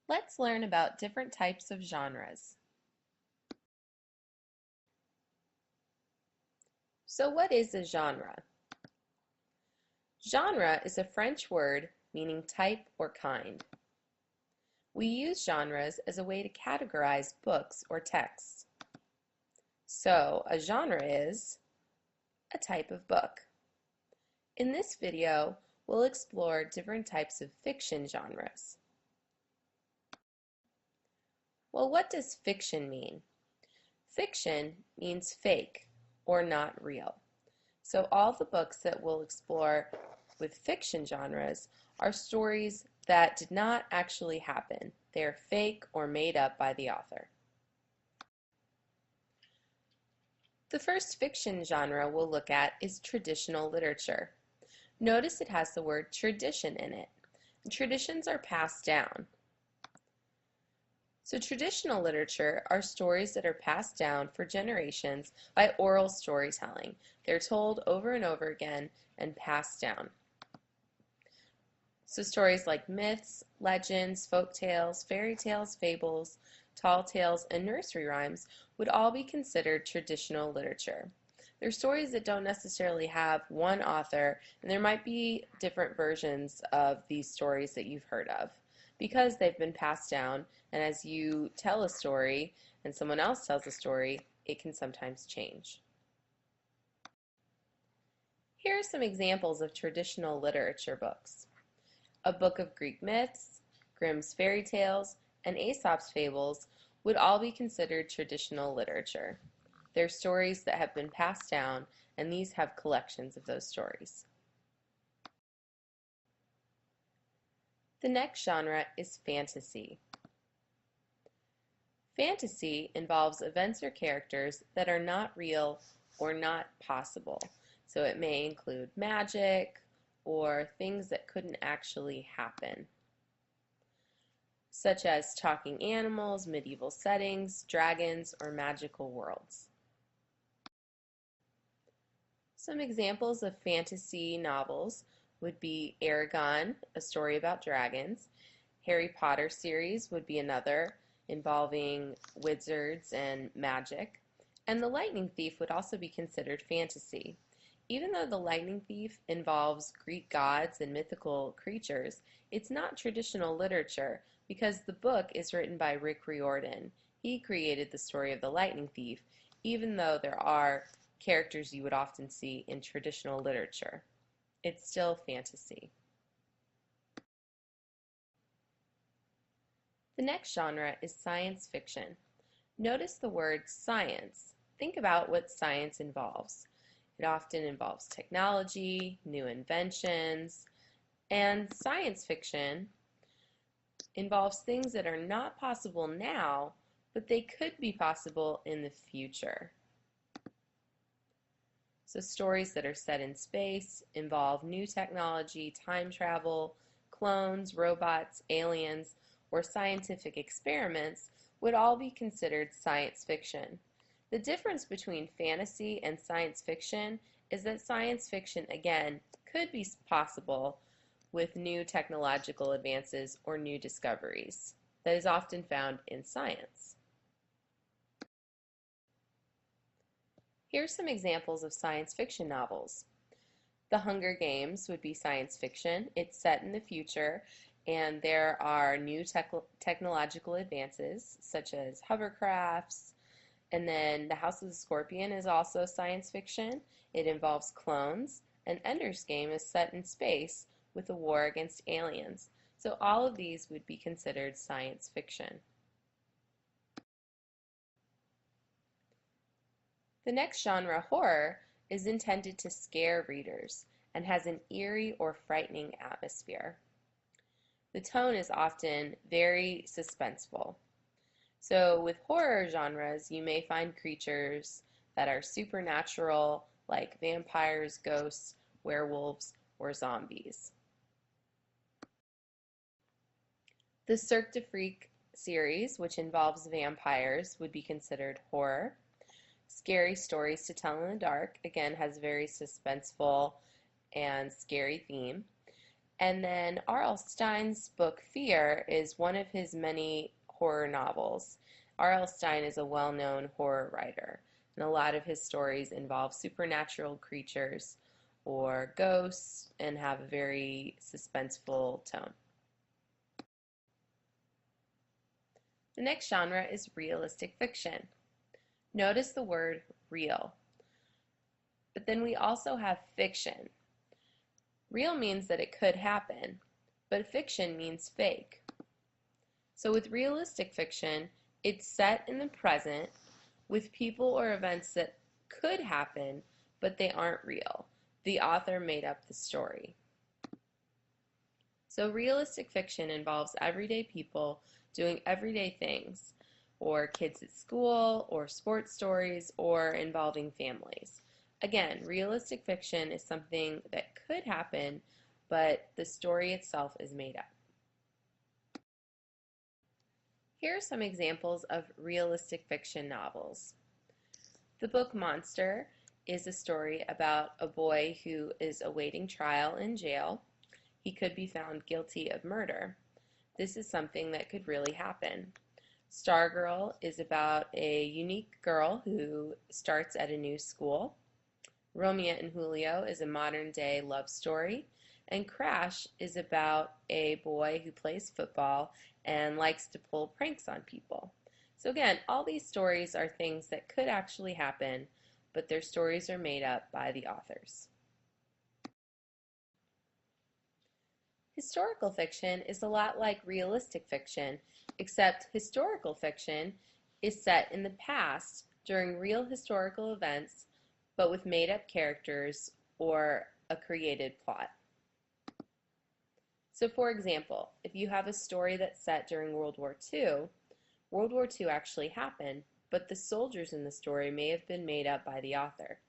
Let's learn about different types of genres. So what is a genre? Genre is a French word meaning type or kind. We use genres as a way to categorize books or texts. So a genre is a type of book. In this video, we'll explore different types of fiction genres. Well, what does fiction mean? Fiction means fake or not real. So all the books that we'll explore with fiction genres are stories that did not actually happen. They are fake or made up by the author. The first fiction genre we'll look at is traditional literature. Notice it has the word tradition in it. Traditions are passed down. So traditional literature are stories that are passed down for generations by oral storytelling. They're told over and over again and passed down. So stories like myths, legends, folk tales, fairy tales, fables, tall tales, and nursery rhymes would all be considered traditional literature. They're stories that don't necessarily have one author, and there might be different versions of these stories that you've heard of because they've been passed down, and as you tell a story and someone else tells a story, it can sometimes change. Here are some examples of traditional literature books. A book of Greek myths, Grimm's fairy tales, and Aesop's fables would all be considered traditional literature. They're stories that have been passed down, and these have collections of those stories. The next genre is fantasy. Fantasy involves events or characters that are not real or not possible. So it may include magic or things that couldn't actually happen, such as talking animals, medieval settings, dragons, or magical worlds. Some examples of fantasy novels would be Eragon, a story about dragons. Harry Potter series would be another involving wizards and magic. And The Lightning Thief would also be considered fantasy. Even though The Lightning Thief involves Greek gods and mythical creatures, it's not traditional literature because the book is written by Rick Riordan. He created the story of The Lightning Thief, even though there are characters you would often see in traditional literature. It's still fantasy. The next genre is science fiction. Notice the word science. Think about what science involves. It often involves technology, new inventions, and science fiction involves things that are not possible now, but they could be possible in the future. So stories that are set in space involve new technology, time travel, clones, robots, aliens, or scientific experiments would all be considered science fiction. The difference between fantasy and science fiction is that science fiction, again, could be possible with new technological advances or new discoveries. That is often found in science. Here's some examples of science fiction novels. The Hunger Games would be science fiction. It's set in the future, and there are new technological advances such as hovercrafts. And then The House of the Scorpion is also science fiction. It involves clones. And Ender's Game is set in space with a war against aliens. So all of these would be considered science fiction. The next genre, horror, is intended to scare readers and has an eerie or frightening atmosphere. The tone is often very suspenseful. So with horror genres, you may find creatures that are supernatural, like vampires, ghosts, werewolves, or zombies. The Cirque du Freak series, which involves vampires, would be considered horror. Scary Stories to Tell in the Dark, again, has a very suspenseful and scary theme. And then R.L. Stein's book Fear is one of his many horror novels. R.L. Stein is a well-known horror writer, and a lot of his stories involve supernatural creatures or ghosts and have a very suspenseful tone. The next genre is realistic fiction. Notice the word real. But then we also have fiction. Real means that it could happen, but fiction means fake. So with realistic fiction, it's set in the present with people or events that could happen, but they aren't real. The author made up the story. So realistic fiction involves everyday people doing everyday things, or kids at school, or sports stories, or involving families. Again, realistic fiction is something that could happen, but the story itself is made up. Here are some examples of realistic fiction novels. The book Monster is a story about a boy who is awaiting trial in jail. He could be found guilty of murder. This is something that could really happen. Stargirl is about a unique girl who starts at a new school. Romeo and Julio is a modern-day love story. And Crash is about a boy who plays football and likes to pull pranks on people. So again, all these stories are things that could actually happen, but their stories are made up by the authors. Historical fiction is a lot like realistic fiction, except historical fiction is set in the past during real historical events, but with made-up characters or a created plot. So for example, if you have a story that's set during World War II, World War II actually happened, but the soldiers in the story may have been made up by the author.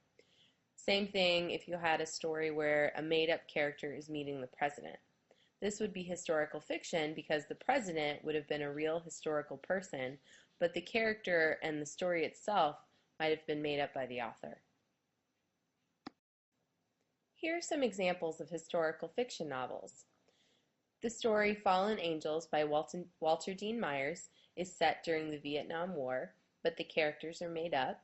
Same thing if you had a story where a made-up character is meeting the president. This would be historical fiction because the president would have been a real historical person, but the character and the story itself might have been made up by the author. Here are some examples of historical fiction novels. The story Fallen Angels by Walter Dean Myers is set during the Vietnam War, but the characters are made up.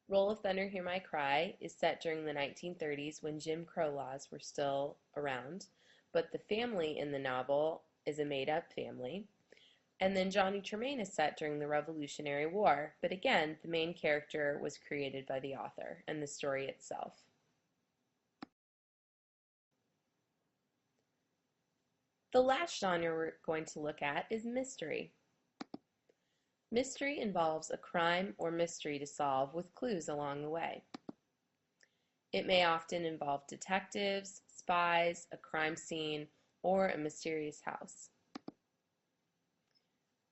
Roll of Thunder, Hear My Cry is set during the 1930s when Jim Crow laws were still around, but the family in the novel is a made-up family. And then Johnny Tremain is set during the Revolutionary War, but again, the main character was created by the author and the story itself. The last genre we're going to look at is mystery. Mystery involves a crime or mystery to solve with clues along the way. It may often involve detectives, spies, a crime scene, or a mysterious house.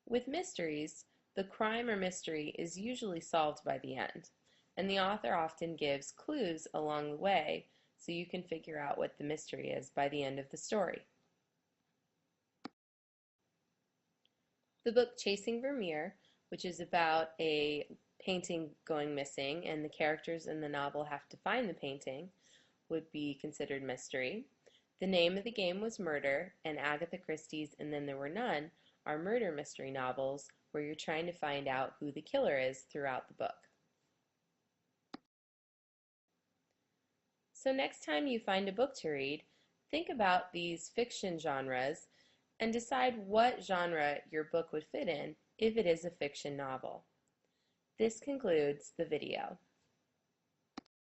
With mysteries, the crime or mystery is usually solved by the end, and the author often gives clues along the way so you can figure out what the mystery is by the end of the story. The book Chasing Vermeer, which is about a painting going missing and the characters in the novel have to find the painting, would be considered mystery. The Name of the Game Was Murder, and Agatha Christie's And Then There Were None are murder mystery novels where you're trying to find out who the killer is throughout the book. So next time you find a book to read, think about these fiction genres and decide what genre your book would fit in if it is a fiction novel. This concludes the video.